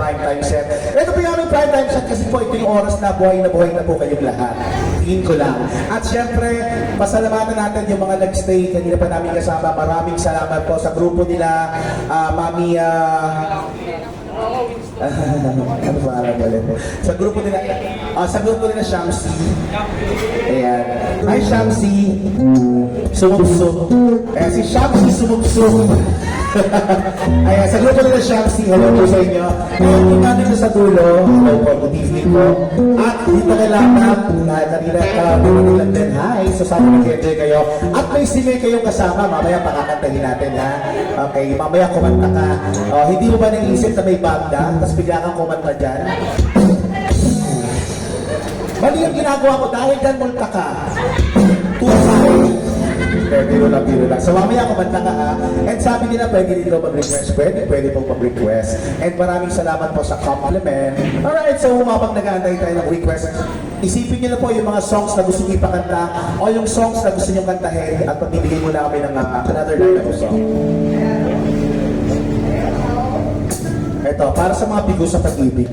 primetime set. Ito po yung aming primetime set kasi po ito yung oras na buhay na po kayong lahat. Tingin ko lang. At syempre, pasalamatan natin yung mga nag-stay. Kanina pa namin kasama. Maraming salamat po sa grupo nila. Mami, ano ba alam ulit? Sa grupo nila Shamsi. Ayan. Hi Shamsi. Sumubsog. Ayan, si Shamsi sumubsog. Ayan, sa grupo nila Shamsi. Hello po sa inyo. Ayan, kung natin sa dulo. Hello po, good evening po. At dito kay Laptop. Kanina nilang din. Hi. So sana mag-enjoy kayo. At may singay kayong kasama. Mamaya pakakantahin natin ha. Okay, mamaya kumanta ka. Hindi mo ba naisip na may banda? Tapos bigla kang kumanta dyan? Mali yung ginagawa ko dahil dyan multa ka. Tusay. Biro lang. So mamaya kumanta ka ha. And sabi nila pwede dito mag-request. Pwede pong mag-request. And maraming salamat po sa compliment. Alright, so humabang nag-aantay tayo ng request. Isipin niyo na po yung mga songs na gusto niyo ipakanta o yung songs na gusto niyo kantahin at pagbibigay mo na kami ng another line of song. Ito, para sa mga bigo sa pag-ibig.